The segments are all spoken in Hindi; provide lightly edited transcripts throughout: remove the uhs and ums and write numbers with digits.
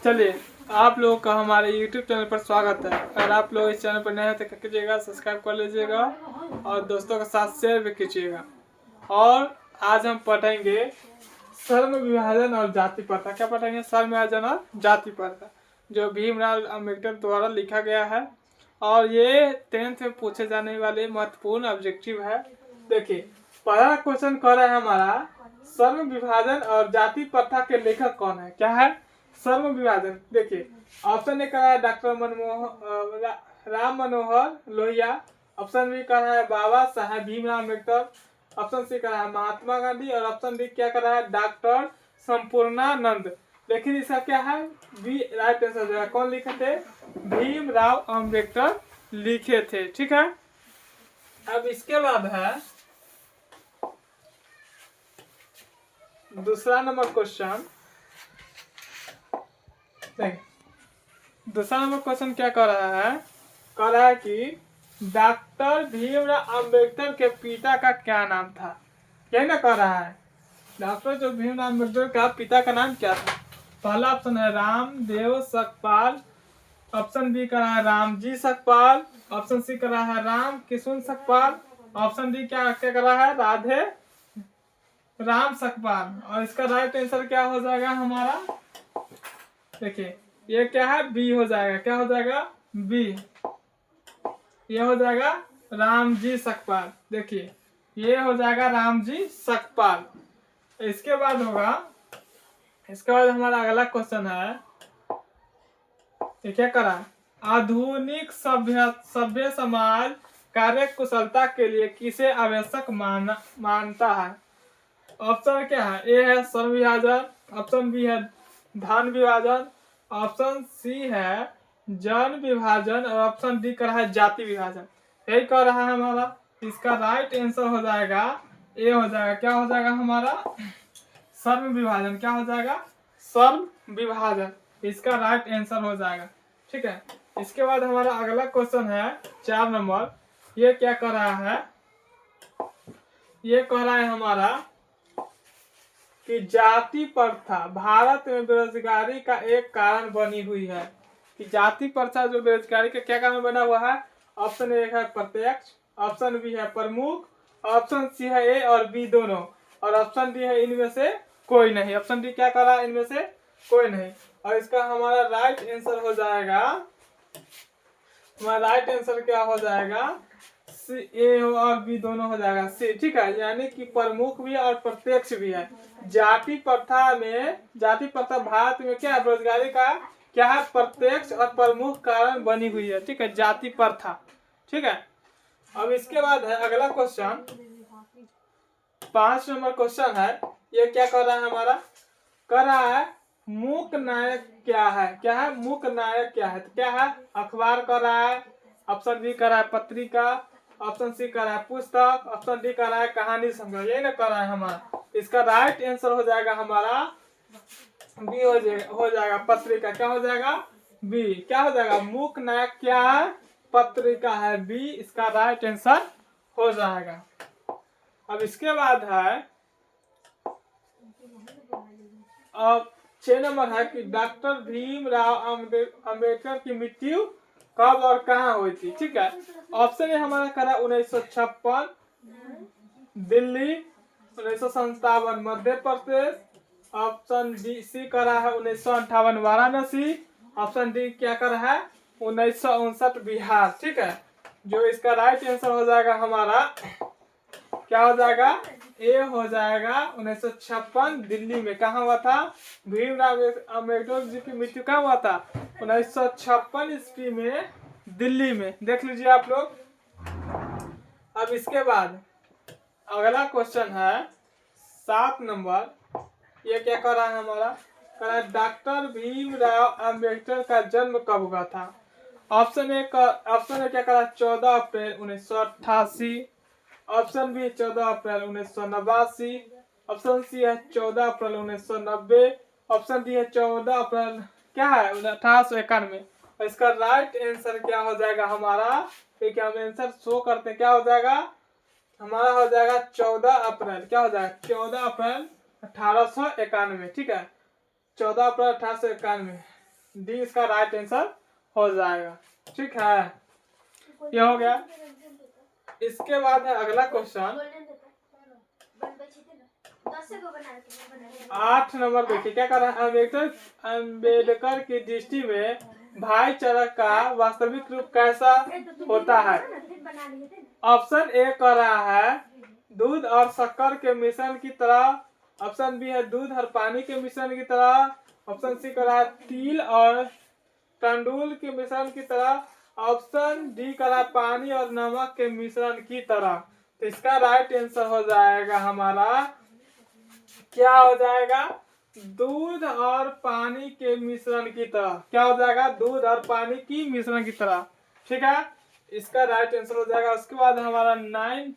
चलिए, आप लोगों का हमारे YouTube चैनल पर स्वागत है। अगर आप लोग इस चैनल पर नए हैं तो क्या कीजिएगा, सब्सक्राइब कर लीजिएगा और दोस्तों के साथ शेयर भी कीजिएगा। और आज हम पढ़ेंगे श्रम विभाजन और जाति प्रथा। क्या पढ़ेंगे? श्रम विभाजन और जाति प्रथा, जो भीमराव अम्बेडकर द्वारा लिखा गया है और ये 10th में पूछे जाने वाले महत्वपूर्ण ऑब्जेक्टिव है। देखिए, पहला क्वेश्चन कह रहा है हमारा, श्रम विभाजन और जाति प्रथा के लेखक कौन है? क्या है? श्रम विभाजन। देखिए, ऑप्शन ए करा है doctor Ram Manohar Lohia, option B करा है बाबा साहेब भीमराव अम्बेडकर, ऑप्शन सी करा है महात्मा गांधी और ऑप्शन डी क्या करा है डॉक्टर संपूर्णानंद। लेकिन इसका क्या है? बी राइट आंसर जो है। कौन लिखे थे? भीमराव अम्बेडकर लिखे थे। ठीक है, अब इसके बाद है दूसरा नंबर क्वेश्चन। दूसरा नंबर क्वेश्चन क्या कर रहा है? कह रहा है कि डॉक्टर भीमराव अम्बेडकर के पिता का क्या नाम था? यही ना कह रहा है। डॉक्टर जो भीमराव अम्बेडकर का पिता का नाम क्या था? पहला ऑप्शन है रामदेव सकपाल, ऑप्शन बी कर रहा है रामजी सकपाल, ऑप्शन सी कर रहा है राम किशुन सकपाल, ऑप्शन डी क्या क्या कर रहा है राधे राम सकपाल। और इसका राइट आंसर क्या हो जाएगा हमारा? देखिए, ये क्या है? बी हो जाएगा। क्या हो जाएगा? बी। ये हो जाएगा रामजी सकपाल। देखिए, ये हो जाएगा रामजी सकपाल। इसके बाद होगा, इसके बाद हमारा अगला क्वेश्चन है, ये क्या करा? आधुनिक सभ्य समाज कार्य कुशलता के लिए किसे आवश्यक मानता है? ऑप्शन क्या है? ए है श्रम विभाजन, ऑप्शन बी है धन विभाजन, ऑप्शन सी है जन विभाजन और ऑप्शन डी कर रहा है जाति विभाजन। यही कर रहा है हमारा। इसका राइट आंसर हो जाएगा ए हो जाएगा। क्या हो जाएगा हमारा? श्रम विभाजन। क्या हो जाएगा? श्रम विभाजन। इसका राइट आंसर हो जाएगा। ठीक है, इसके बाद हमारा अगला क्वेश्चन है 4 नंबर। ये क्या कर रहा है? ये कह रहा है हमारा कि जाति प्रथा भारत में बेरोजगारी का एक कारण बनी हुई है। कि जाति प्रथा जो बेरोजगारी का क्या कारण बना हुआ है? ऑप्शन ए है प्रत्यक्ष, ऑप्शन बी है प्रमुख, ऑप्शन सी है ए और बी दोनों, और ऑप्शन डी है इनमें से कोई नहीं। ऑप्शन डी क्या कर रहा है? इनमें से कोई नहीं। और इसका हमारा राइट आंसर हो जाएगा, हमारा राइट आंसर क्या हो जाएगा? ए और बी दोनों हो जाएगा सी। ठीक है, यानी कि प्रमुख भी है और प्रत्यक्ष भी है। जाति प्रथा भारत में क्या है? बेरोजगारी का क्या है? प्रत्यक्ष और प्रमुख कारण बनी हुई है। ठीक है, जाति प्रथा। ठीक है, अब इसके बाद है अगला क्वेश्चन, 5 नंबर क्वेश्चन है। ये क्या कर रहा है हमारा? कर रहा है मूक नायक क्या है? क्या है? मूक नायक क्या है? तो क्या है? अखबार कर रहा है, ऑप्शन बी कर रहा है पत्रिका, ऑप्शन सी कर रहा है पुस्तक, ऑप्शन डी कर रहा है कहानी संग्रह। यही ना कर रहा है हमारा। इसका राइट आंसर हो जाएगा हमारा बी हो जाएगा पत्रिका। क्या हो जाएगा? बी। क्या हो जाएगा? मूक नायक क्या है? पत्रिका है। बी इसका राइट आंसर हो जाएगा। अब इसके बाद है, अब 6 नंबर है कि डॉक्टर भीमराव अम्बेडकर की मृत्यु कब और कहाँ हुई थी? ठीक है, ऑप्शन ए हमारा करा 1956 दिल्ली, 1957 मध्य प्रदेश, ऑप्शन डी सी करा है 1958 वाराणसी, ऑप्शन डी क्या करा है 1959 बिहार। ठीक है, जो इसका राइट आंसर हो जाएगा हमारा क्या हो जाएगा? ए हो जाएगा 1956 दिल्ली में। कहाँ हुआ था? भीमराव अम्बेडकर जी की मृत्यु कहाँ हुआ था? 1956 ईस्वी में दिल्ली में। देख लीजिए आप लोग। अब इसके बाद अगला क्वेश्चन है 7 नंबर। ये क्या कर रहा है हमारा? कर रहा है डॉक्टर भीमराव अम्बेडकर का जन्म कब हुआ था? ऑप्शन ए क्या कर रहा है 14 अप्रैल 1988, ऑप्शन बी 14 अप्रैल 1989, ऑप्शन सी है 14 अप्रैल 1990, ऑप्शन डी है 14 अप्रैल क्या है 1891। इसका राइट आंसर क्या हो जाएगा हमारा? क्योंकि हम आंसर शो करते हैं। क्या हो जाएगा हमारा? हो जाएगा 14 अप्रैल। क्या हो जाएगा? 14 अप्रैल 1891। ठीक है, 14 अप्रैल 1891। डी इसका राइट आंसर हो जाएगा। ठीक है, ये हो गया। इसके बाद है अगला क्वेश्चन 8 नंबर। देखिए क्या कर रहा है, अम्बेडकर की दृष्टि में भाईचारा का वास्तविक रूप कैसा होता है। ऑप्शन ए कर रहा है दूध और शक्कर के मिश्रण की तरह, ऑप्शन बी है दूध और पानी के मिश्रण की तरह, ऑप्शन सी कर रहा है तिल और तंदूल के मिश्रण की तरह, ऑप्शन डी कर रहा है पानी और नमक के मिश्रण की तरह। तो इसका राइट आंसर हो जाएगा हमारा, क्या हो जाएगा, दूध और पानी के मिश्रण की तरह। क्या हो जाएगा, दूध और पानी की मिश्रण की तरह। ठीक है, इसका राइट आंसर हो जाएगा। उसके बाद हमारा 9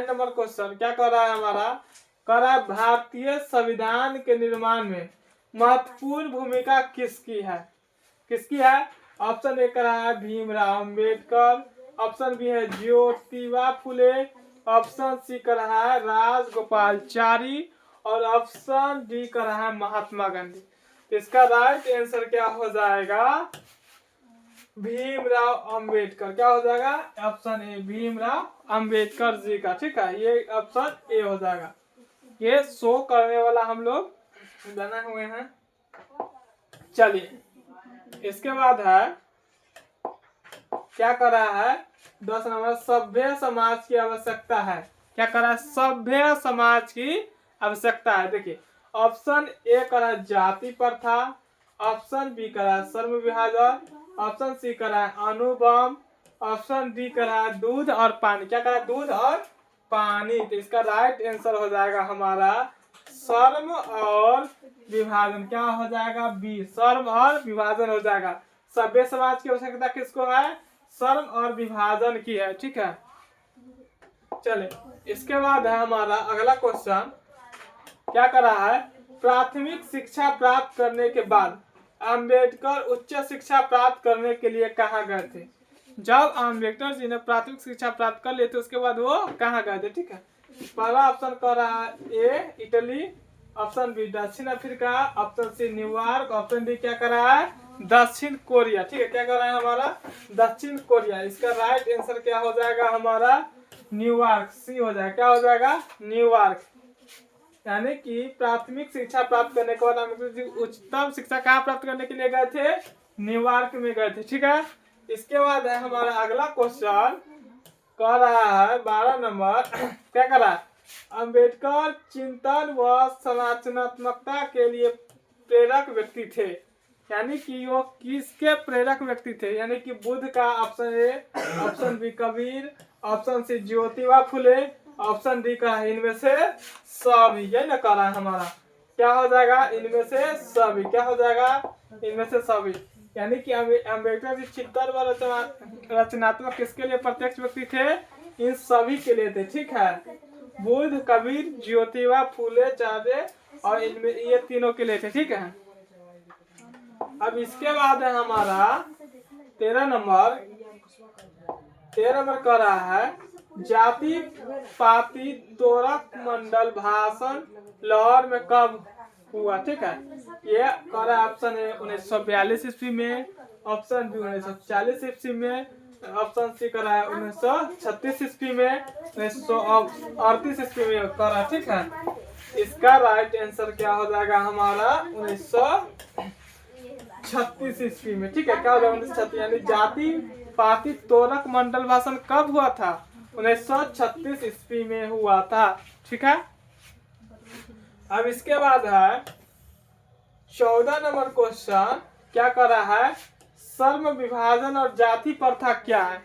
नंबर क्वेश्चन क्या कर रहा है हमारा, कर रहा है भारतीय संविधान के निर्माण में महत्वपूर्ण भूमिका किसकी है। किसकी है, ऑप्शन ए कर रहा है भीमराव अम्बेडकर, ऑप्शन बी है ज्योतिबा फुले, ऑप्शन सी कर रहा है राजगोपालचारी और ऑप्शन डी कर रहा है महात्मा गांधी। तो इसका राइट आंसर क्या हो जाएगा, भीमराव अंबेडकर। क्या हो जाएगा, ऑप्शन ए भीमराव अंबेडकर जी का। ठीक है, ये ऑप्शन ए हो जाएगा। ये शो करने वाला हम लोग बना हुए हैं। चलिए इसके बाद है क्या कर रहा है 10 नंबर, सभ्य समाज की आवश्यकता है। क्या कर रहा है, सभ्य समाज की आवश्यकता है। देखिए ऑप्शन ए कर रहा है जाति प्रथा, ऑप्शन बी कर रहा है श्रम विभाजन, ऑप्शन सी कर रहा है अणुबम, ऑप्शन डी कर रहा है दूध और पानी। क्या कर रहा है, दूध और पानी। तो इसका राइट आंसर हो जाएगा हमारा श्रम और विभाजन। क्या हो जाएगा, बी श्रम और विभाजन हो जाएगा। सभ्य समाज की आवश्यकता किसको है, श्रम और विभाजन की है। ठीक है, चले इसके बाद है हमारा अगला क्वेश्चन क्या कर रहा है, प्राथमिक शिक्षा प्राप्त करने के बाद अम्बेडकर उच्च शिक्षा प्राप्त करने के लिए कहाँ गए थे। जब अम्बेडकर जी ने प्राथमिक शिक्षा प्राप्त कर लिए थे उसके बाद वो कहाँ गए थे। ठीक है, पहला ऑप्शन कर रहा है ए इटली, ऑप्शन बी दक्षिण Africa, option C New York, option D क्या कर रहा है, दक्षिण कोरिया। ठीक है, क्या कर रहा है हमारा, दक्षिण कोरिया। इसका राइट आंसर क्या हो जाएगा हमारा, न्यूयॉर्क, सी हो जाएगा। क्या हो जाएगा, न्यूयॉर्क। यानी कि प्राथमिक शिक्षा प्राप्त करने के बाद अम्बेडकर जी उच्चतम शिक्षा कहाँ प्राप्त करने के लिए गए थे, न्यूयॉर्क में गए थे। ठीक है, इसके बाद है हमारा अगला क्वेश्चन कह रहा है 12 नंबर क्या कर रहा है, अम्बेडकर चिंतन व संरचनात्मकता के लिए प्रेरक व्यक्ति थे। यानी कि वो किसके प्रेरक व्यक्ति थे, यानी कि बुद्ध का, option A, option B Kabir, option C Jyotiba Phule, option D का है इनमें से सभी। ये ना कर रहा है हमारा, क्या हो जाएगा, इनमें से सभी। क्या हो जाएगा, इनमें से सभी। यानी कि अम्बेडकर जी चिंतन व रचनात्मक किसके लिए प्रत्यक्ष व्यक्ति थे, इन सभी के लिए थे। ठीक है, बुद्ध, कबीर, ज्योतिबा फुले, चार्ले और इनमें ये तीनों के लिए थे। ठीक है, अब इसके बाद है हमारा 13 नंबर कर रहा है जाति पाति तोरक मंडल भाषण लाहौर में कब हुआ। ठीक है, ये कर रहा है ऑप्शन है 1942 ईस्वी में, ऑप्शन बी 1940 ईस्वी में, ऑप्शन सी कर रहा है 1936 ईस्वी में, 1938 ईस्वी में कर रहा है। ठीक है, इसका राइट आंसर क्या हो जाएगा हमारा 1936 ईस्वी में। ठीक है, क्या हो जाएगा 1936, यानी जाति पाति तोरक मंडल भाषण कब हुआ था, 1936 ईस्वी में हुआ था। ठीक है, अब इसके बाद है 14 नंबर क्वेश्चन क्या कर रहा है, श्रम विभाजन और जाति प्रथा क्या है।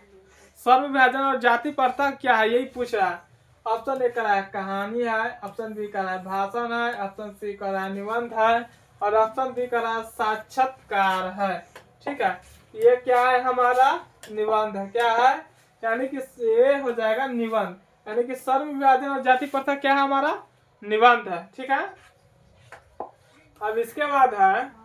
श्रम विभाजन और जाति प्रथा क्या है, यही पूछ रहा है। ऑप्शन ए कर रहा है कहानी है, ऑप्शन बी कर रहा है भाषण है, ऑप्शन सी कर रहा है निबंध है और ऑप्शन डी कर रहा है साक्षात्कार है। ठीक है, ये क्या है हमारा, निबंध है। क्या है, यानी कि ये हो जाएगा निबंध। यानी कि श्रम विभाजन और जाति प्रथा क्या है हमारा, निबंध है। ठीक है, अब इसके बाद है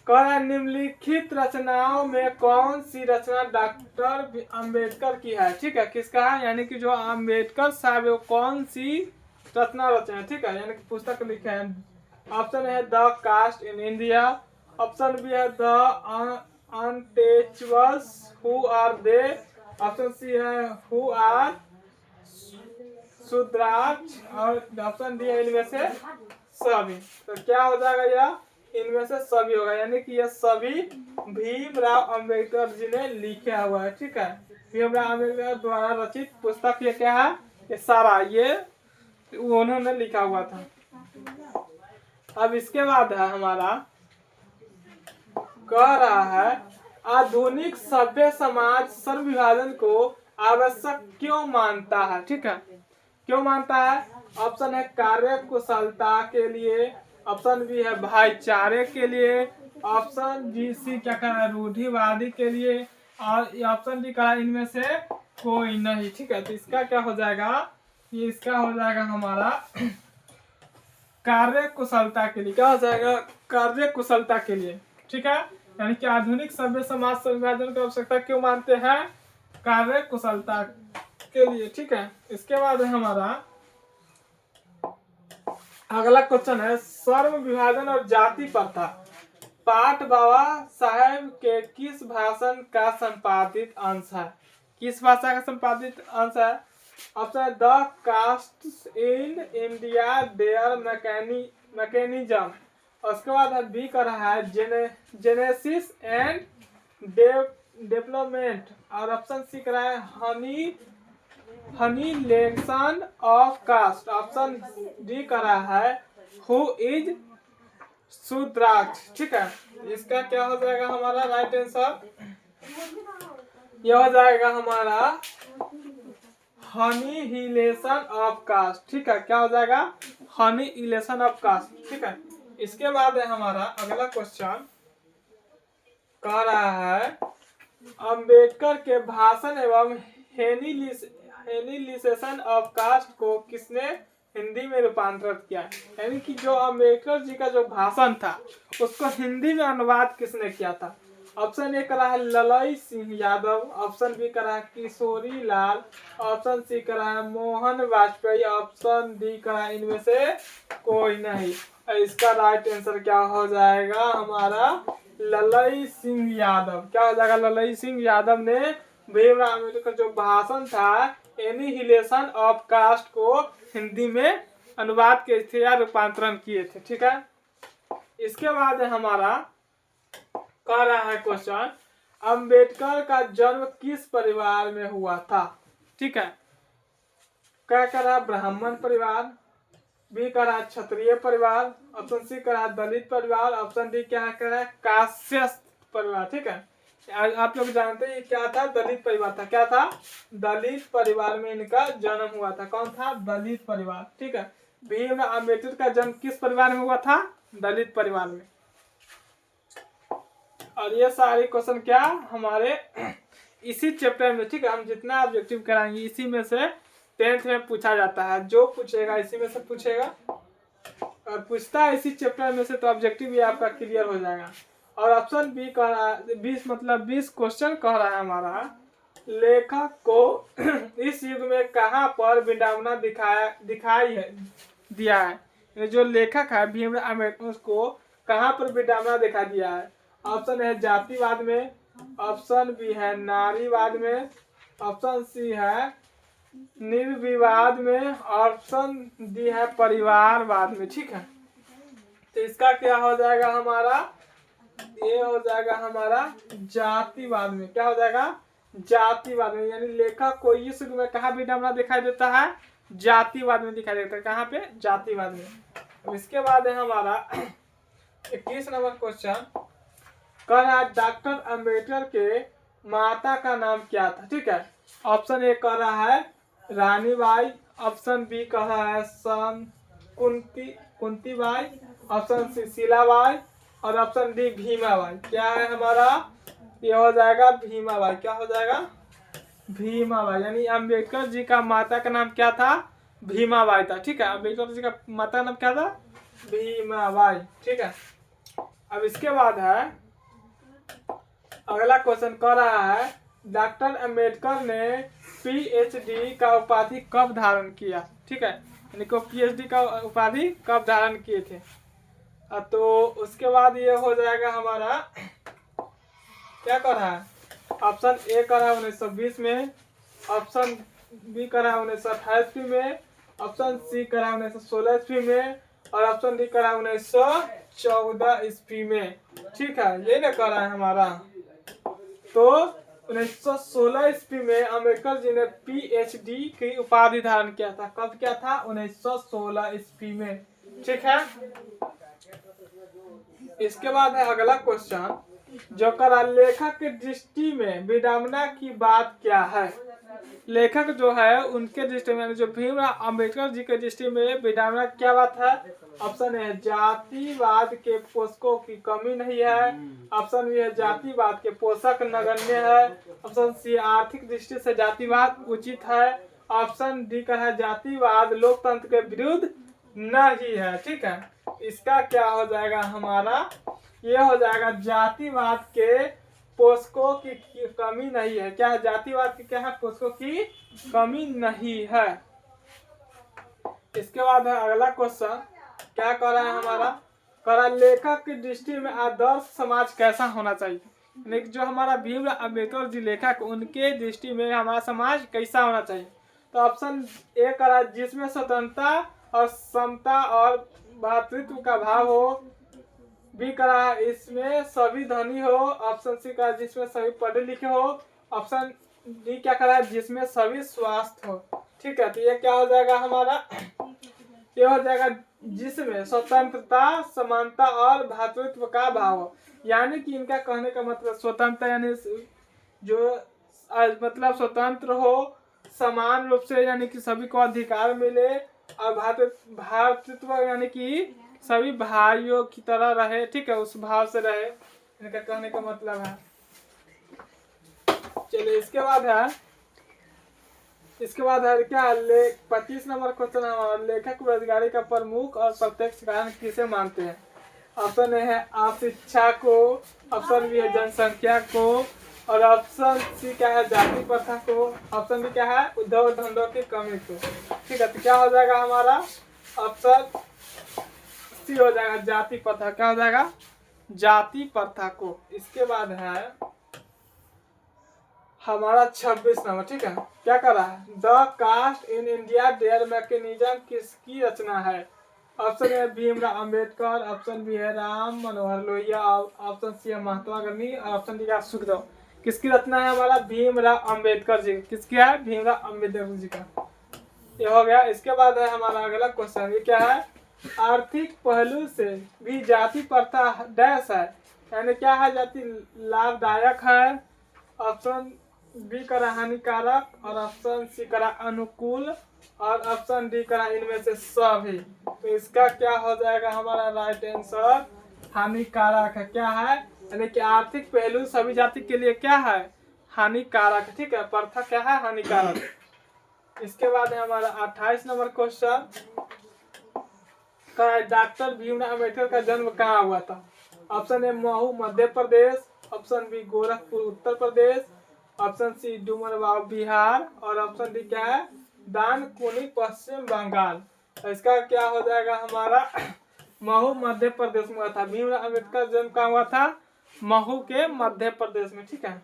निम्नलिखित रचनाओं में कौन सी रचना डॉक्टर अंबेडकर की है। ठीक है, किसका है, यानी कि जो अंबेडकर साहब वो कौन सी रचना रचे हैं। ठीक है, यानी कि पुस्तक लिखे हैं ऑप्शन है the caste in India, option B है the untouchables who are they, option C है हु आर शूद्राक्ष, और ऑप्शन डी है इनमें से सभी। तो क्या हो जाएगा, यह इनमें से सभी होगा, यानी कि यह सभी भीमराव अंबेडकर जी ने लिखा हुआ है। ठीक है, भीमराव अंबेडकर द्वारा रचित पुस्तक ये क्या है, ये सारा ये उन्होंने लिखा हुआ था। अब इसके बाद है हमारा कह रहा है आधुनिक सभ्य समाज सर्व विभाजन को आवश्यक क्यों मानता है। ठीक है, क्यों मानता है? ऑप्शन है कार्य कुशलता के लिए, ऑप्शन बी है भाईचारे के लिए, ऑप्शन बी सी क्या कह रहा है रूढ़िवादी के लिए, और ऑप्शन डी कह इनमें से कोई नहीं। ठीक है, तो इसका क्या हो जाएगा, ये इसका हो जाएगा हमारा कार्य कुशलता के लिए। क्या हो जाएगा, कार्य कुशलता के लिए। ठीक है, यानी कि आधुनिक सभ्य समाज संविभाजन की आवश्यकता क्यों मानते हैं, कार्य कुशलता के लिए। ठीक है, इसके बाद है हमारा अगला क्वेश्चन है सर्व विभाजन और जाति प्रथा पाठ बाबा साहेब के किस भाषण का संपादित अंश है। किस भाषा का संपादित अंश है? Option the caste in India their mechanism, उसके बाद है बी कर रहा है जेनेसिस एंड डेवलपमेंट, और ऑप्शन सी कर रहा है annihilation of caste, option D कर रहा है हु इज शूद्राक्ष। ठीक है, इसका क्या हो जाएगा हमारा राइट आंसर, यह हो जाएगा हमारा हनीलेशन ऑफ कास्ट। ठीक है, क्या हो जाएगा हनीलेशन ऑफ कास्ट। ठीक है, इसके बाद है हमारा अगला क्वेश्चन कह रहा है अंबेडकर के भाषण एवं हेनिलिसेशन ऑफ कास्ट को किसने हिंदी में रूपांतरित किया। यानी कि जो अंबेडकर जी का जो भाषण था उसको हिंदी में अनुवाद किसने किया था। ऑप्शन ए करा है ललई सिंह यादव, ऑप्शन बी करा है किशोरी लाल, ऑप्शन सी करा है मोहन वाजपेयी, ऑप्शन डी करा है इनमें से कोई नहीं। इसका राइट आंसर क्या हो जाएगा हमारा ललई सिंह यादव। क्या हो जाएगा, ललई सिंह यादव ने भीमराव अम्बेडकर जो भाषण था एनिहिलेशन ऑफ कास्ट को हिंदी में अनुवाद के थे या रूपांतरण किए थे। ठीक है, इसके बाद हमारा कह रहा है क्वेश्चन अंबेडकर का जन्म किस परिवार में हुआ था। ठीक है, क्या कह रहा है ब्राह्मण परिवार, बी कह रहा है क्षत्रिय परिवार, ऑप्शन सी कह रहा है दलित परिवार, ऑप्शन डी क्या कह रहा है काश्यप परिवार। ठीक है, आप लोग जानते हैं क्या था, दलित परिवार था। क्या था, दलित परिवार में इनका जन्म हुआ था। कौन था, दलित परिवार। ठीक है, भीमराव अम्बेडकर का जन्म किस परिवार में हुआ था, दलित परिवार में। और ये सारे क्वेश्चन क्या हमारे इसी चैप्टर में, ठीक है, हम जितना ऑब्जेक्टिव कराएंगे इसी में से 10th में पूछा जाता है। जो पूछेगा इसी में से पूछेगा और पूछता है इसी चैप्टर में से, तो ऑब्जेक्टिव भी आपका क्लियर हो जाएगा। और ऑप्शन बी कह रहा है 20 क्वेश्चन कह रहा है हमारा लेखक को इस युग में कहाँ पर विडंबना दिखाई है दिया है। जो लेखक है भीमराव अम्बेडकर उसको कहाँ पर विडंबना दिखा दिया है। ऑप्शन है जातिवाद में, ऑप्शन बी है नारीवाद में, ऑप्शन सी है निर्विवाद में, ऑप्शन डी है परिवारवाद में। ठीक है, तो इसका क्या हो जाएगा हमारा, ये हो जाएगा हमारा जातिवाद में। क्या हो जाएगा, जातिवाद में। यानी लेखक को इस युग में कहाँ विडंबना दिखाई देता है, जातिवाद में दिखाई देता है। कहाँ पे, जातिवाद में। अब इसके बाद है हमारा 21 नंबर क्वेश्चन कह रहा है डॉक्टर अंबेडकर के माता का नाम क्या था। ठीक है, ऑप्शन ए कह रहा है रानीबाई, ऑप्शन बी कह रहा है कुंतीबाई, ऑप्शन सी शीलाबाई, और ऑप्शन डी भीमाबाई। क्या है हमारा, ये हो जाएगा भीमाबाई। क्या हो जाएगा, भीमाबाई। यानी अंबेडकर जी का माता का नाम क्या था, भीमाबाई था। ठीक है, अंबेडकर जी का माता का नाम क्या था, भीमाबाई। ठीक है, अब इसके बाद है अगला क्वेश्चन कह रहा है डॉक्टर अंबेडकर ने पीएचडी का उपाधि कब धारण किया। ठीक है, यानी को पीएचडी का उपाधि कब धारण किए थे। तो उसके बाद ये हो जाएगा हमारा, क्या कर रहा है, ऑप्शन ए करा है 1920 में, ऑप्शन बी करा है 1928 ईस्वी में, ऑप्शन सी करा है 1916 ईस्वी में, और ऑप्शन डी करा है 1914 ईस्वी में। ठीक है, ये ना करा है हमारा। तो 1916 ईस्वी में अम्बेडकर जी ने पीएचडी की उपाधि धारण किया था। कब किया था? 1916 ईस्वी में। ठीक है, इसके बाद है अगला क्वेश्चन, जो करा लेखक की दृष्टि में विडंबना की बात क्या है। लेखक जो है उनके दृष्टि में, जो भीमराव अम्बेडकर जी के दृष्टि में विडंबना क्या बात है? ऑप्शन है जातिवाद के पोषकों की कमी नहीं है, ऑप्शन बी है जातिवाद के पोषक नगण्य है, ऑप्शन सी आर्थिक दृष्टि से जातिवाद उचित है, ऑप्शन डी का है जातिवाद लोकतंत्र के विरुद्ध नहीं है। ठीक है, इसका क्या हो जाएगा हमारा, ये हो जाएगा जातिवाद के पोषकों की कमी नहीं है। क्या है? जातिवाद की क्या है? पोषकों की कमी नहीं है। इसके बाद है अगला क्वेश्चन, क्या कर रहा है हमारा, करा लेखक की दृष्टि में आदर्श समाज कैसा होना चाहिए। लेकिन जो हमारा भीमराव अम्बेडकर जी लेखक, उनके दृष्टि में हमारा समाज कैसा होना चाहिए। तो ऑप्शन ए करा जिसमें स्वतंत्रता और समता और भातृत्व का भाव हो, बी करा इसमें सभी धनी हो, ऑप्शन सी करा जिसमें सभी पढ़े लिखे हो, ऑप्शन डी क्या करा जिसमें सभी स्वास्थ्य हो। ठीक है, तो ये क्या हो जाएगा हमारा, ये हो जाएगा जिसमें स्वतंत्रता, समानता और भातृत्व का भाव हो। यानी कि इनका कहने का मतलब स्वतंत्रता यानी जो मतलब स्वतंत्र हो, समान रूप से यानी कि सभी को अधिकार मिले, और भातृत्व यानी कि सभी भाइयों की तरह रहे। ठीक है, उस भाव से रहे, इनका कहने का मतलब है। चलिए इसके बाद है क्या, 25 नंबर क्वेश्चन हमारा, लेखक बेरोजगारी का प्रमुख और प्रत्यक्ष कारण किसे मानते हैं। ऑप्शन ए है अशिक्षा को, ऑप्शन बी है जनसंख्या को, और ऑप्शन सी क्या है जाति प्रथा को, ऑप्शन डी क्या है उद्योग धंधों की कमी को। ठीक है, तो क्या हो जाएगा हमारा, ऑप्शन सी हो जाएगा जाति प्रथा। क्या हो जाएगा? जाति प्रथा को। इसके बाद है हमारा 26 नंबर। ठीक है, क्या कर रहा है, the caste in India their mechanism किसकी रचना है। Option A Bhimrao Ambedkar, option B है राम मनोहर लोहिया, ऑप्शन सी है महात्मा गांधी, और ऑप्शन डी है सुखदेव। किसकी रचना है हमारा? भीमराव अम्बेडकर जी। किसकी है? भीमराव अम्बेडकर जी का। ये हो गया। इसके बाद है हमारा अगला क्वेश्चन, ये क्या है, आर्थिक पहलू से भी जाति प्रथा डैश है, यानी क्या है जाति लाभदायक है, ऑप्शन बी करा हानिकारक, और ऑप्शन सी करा अनुकूल, और ऑप्शन डी करा इनमें से सभी। तो इसका क्या हो जाएगा हमारा राइट आंसर, हानिकारक है। क्या है? यानी कि आर्थिक पहलू सभी जाति के लिए क्या है? हानिकारक। ठीक है, प्रथा क्या है? हानिकारक। इसके बाद है हमारा 28 नंबर क्वेश्चन, डॉक्टर भीमराव अम्बेडकर का जन्म कहाँ हुआ था। Option A Mhow Madhya Pradesh, option B Gorakhpur Uttar Pradesh, option C Dumargaon Bihar, और ऑप्शन डी क्या है दानकुनी पश्चिम बंगाल। तो इसका क्या हो जाएगा हमारा, महू मध्य प्रदेश में हुआ था। भीमराव अम्बेडकर जन्म कहाँ हुआ था? महू के मध्य प्रदेश में। ठीक है,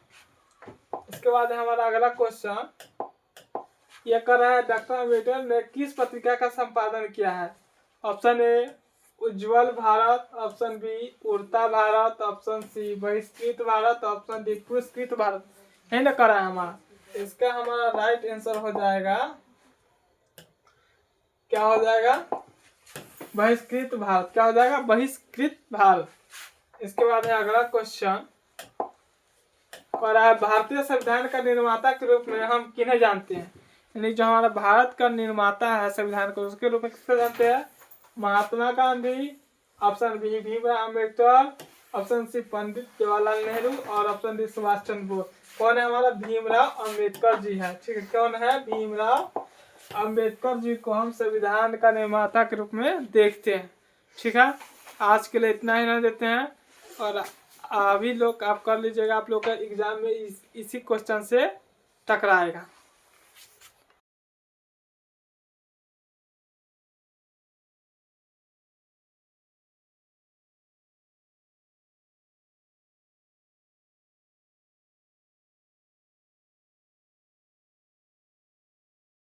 इसके बाद हमारा अगला क्वेश्चन, यह कर रहा है डॉक्टर अम्बेडकर ने किस पत्रिका का संपादन किया है। Option A Ujjwal Bharat, option B Udta Bharat, option C बहिष्कृत भारत, ऑप्शन डी पुरस्कृत भारत। है ना करा है हमारा। इसका हमारा राइट आंसर हो जाएगा, क्या हो जाएगा, बहिष्कृत भारत। क्या हो जाएगा? बहिष्कृत भारत। इसके बाद है अगला क्वेश्चन, और भारतीय संविधान का निर्माता के रूप में हम किन्हें जानते हैं। यानी जो हमारा भारत का निर्माता है संविधान को, उसके रूप में किसको जानते हैं? Mahatma Gandhi, option B Bhimrao Ambedkar, option C Pandit Jawaharlal Nehru, और ऑप्शन डी सुभाष चंद्र बोस। कौन है हमारा? भीमराव अम्बेडकर जी है। ठीक है, कौन है? भीमराव अम्बेडकर जी को हम संविधान का निर्माता के रूप में देखते हैं। ठीक है, आज के लिए इतना ही रहने देते हैं, और अभी लोग आप कर लीजिएगा, आप लोग का एग्जाम में इसी क्वेश्चन से टकराएगा।